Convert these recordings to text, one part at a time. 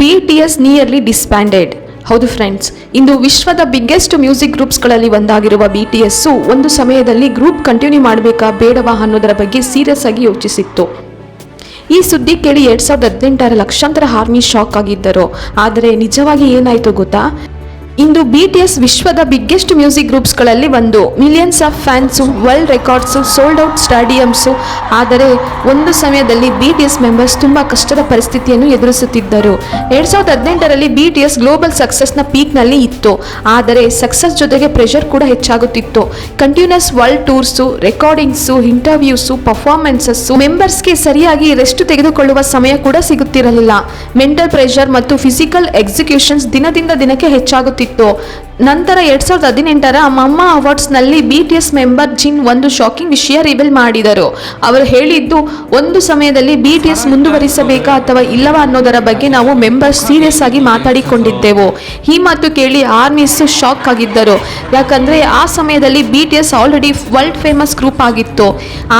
BTS nearly ಡಿಸ್ಬ್ಯಾಂಡೆಡ್. ಹೌದು friends, ಇಂದು ವಿಶ್ವದ biggest music ಗ್ರೂಪ್ಸ್ಗಳಲ್ಲಿ ಒಂದಾಗಿರುವ BTS ಒಂದು ಸಮಯದಲ್ಲಿ ಗ್ರೂಪ್ ಕಂಟಿನ್ಯೂ ಮಾಡಬೇಕಾ ಬೇಡವಾ ಅನ್ನೋದರ ಬಗ್ಗೆ ಸೀರಿಯಸ್ ಆಗಿ ಯೋಚಿಸಿತ್ತು. ಈ ಸುದ್ದಿ ಕೇಳಿ 2018 ಲಕ್ಷಾಂತರ ಆರ್ಮಿ ಶಾಕ್ ಆಗಿದ್ದರು. ಆದರೆ ನಿಜವಾಗಿ ಏನಾಯಿತು ಗೊತ್ತಾ? ಇಂದು BTS ವಿಶ್ವದ ಬಿಗ್ಗೆಸ್ಟ್ ಮ್ಯೂಸಿಕ್ ಗ್ರೂಪ್ಸ್ಗಳಲ್ಲಿ ಒಂದು. Millions of fans, world records, sold out stadiums. ಆದರೆ ಒಂದು ಸಮಯದಲ್ಲಿ BTS ಮೆಂಬರ್ಸ್ ತುಂಬ ಕಷ್ಟದ ಪರಿಸ್ಥಿತಿಯನ್ನು ಎದುರಿಸುತ್ತಿದ್ದರು. 2018 BTS ಗ್ಲೋಬಲ್ ಸಕ್ಸಸ್ನ ಪೀಕ್ನಲ್ಲಿ ಇತ್ತು. ಆದರೆ ಸಕ್ಸಸ್ ಜೊತೆಗೆ ಪ್ರೆಷರ್ ಕೂಡ ಹೆಚ್ಚಾಗುತ್ತಿತ್ತು. Continuous world tours, recordings, interviews, performances, ಮೆಂಬರ್ಸ್ಗೆ ಸರಿಯಾಗಿ ರೆಸ್ಟ್ ತೆಗೆದುಕೊಳ್ಳುವ ಸಮಯ ಕೂಡ ಸಿಗುತ್ತಿರಲಿಲ್ಲ. ಮೆಂಟಲ್ ಪ್ರೆಷರ್ ಮತ್ತು ಫಿಸಿಕಲ್ ಎಕ್ಸಿಕ್ಯೂಷನ್ಸ್ ದಿನದಿಂದ ದಿನಕ್ಕೆ ಹೆಚ್ಚಾಗುತ್ತಿತ್ತು. ನಂತರ 2018 ಮಮ್ಮ ಅವಾರ್ಡ್ಸ್ನಲ್ಲಿ BTS ಮೆಂಬರ್ ಜಿನ್ ಒಂದು ಶಾಕಿಂಗ್ ವಿಷಯ ರಿವೀಲ್ ಮಾಡಿದರು. ಅವರು ಹೇಳಿದ್ದು, ಒಂದು ಸಮಯದಲ್ಲಿ BTS ಮುಂದುವರಿಸಬೇಕಾ ಅಥವಾ ಇಲ್ಲವಾ ಅನ್ನೋದರ ಬಗ್ಗೆ ನಾವು ಮೆಂಬರ್ಸ್ ಸೀರಿಯಸ್ ಆಗಿ ಮಾತಾಡಿಕೊಂಡಿದ್ದೆವು. ಈ ಮಾತು ಕೇಳಿ ಆರ್ಮೀಸ್ ಶಾಕ್ ಆಗಿದ್ದರು. ಯಾಕಂದರೆ ಆ ಸಮಯದಲ್ಲಿ BTS already world famous group ಆಗಿತ್ತು.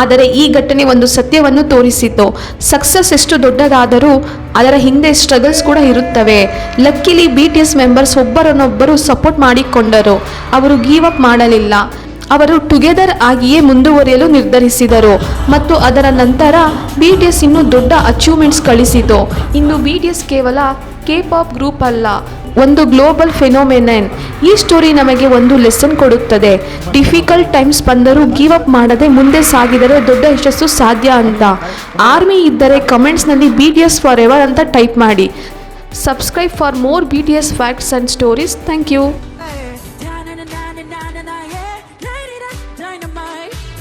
ಆದರೆ ಈ ಘಟನೆ ಒಂದು ಸತ್ಯವನ್ನು ತೋರಿಸಿತು. ಸಕ್ಸಸ್ ಎಷ್ಟು ದೊಡ್ಡದಾದರೂ ಅದರ ಹಿಂದೆ ಸ್ಟ್ರಗಲ್ಸ್ ಕೂಡ ಇರುತ್ತವೆ. ಲಕ್ಕಿಲಿ BTS ಮೆಂಬರ್ಸ್ ಒಬ್ಬರನ್ನೊಬ್ಬರು ಸಪೋರ್ಟ್ ಮಾಡಿಕೊಂಡರು. ಅವರು ಗಿವ್ ಅಪ್ ಮಾಡಲಿಲ್ಲ. ಅವರು ಟುಗೆದರ್ ಆಗಿಯೇ ಮುಂದುವರಿಯಲು ನಿರ್ಧರಿಸಿದರು ಮತ್ತು ಅದರ ನಂತರ BTS ಇನ್ನೂ ದೊಡ್ಡ ಅಚೀವ್ಮೆಂಟ್ಸ್ ಗಳಿಸಿತು. ಇಂದು BTS ಕೇವಲ K-ಪಾಪ್ ಗ್ರೂಪ್ ಅಲ್ಲ, ಒಂದು ಗ್ಲೋಬಲ್ ಫೆನೋಮೆನನ್. ಈ ಸ್ಟೋರಿ ನಮಗೆ ಒಂದು ಲೆಸನ್ ಕೊಡುತ್ತದೆ. ಡಿಫಿಕಲ್ಟ್ ಟೈಮ್ಸ್ ಬಂದರೂ ಗಿವ್ ಅಪ್ ಮಾಡದೆ ಮುಂದೆ ಸಾಗಿದರೆ ದೊಡ್ಡ ಯಶಸ್ಸು ಸಾಧ್ಯ ಅಂತ. ಆರ್ಮಿ ಇದ್ದರೆ ಕಮೆಂಟ್ಸ್ನಲ್ಲಿ BTS ಫಾರ್ ಎವರ್ ಅಂತ ಟೈಪ್ ಮಾಡಿ. Subscribe for more BTS facts and stories. Thank you.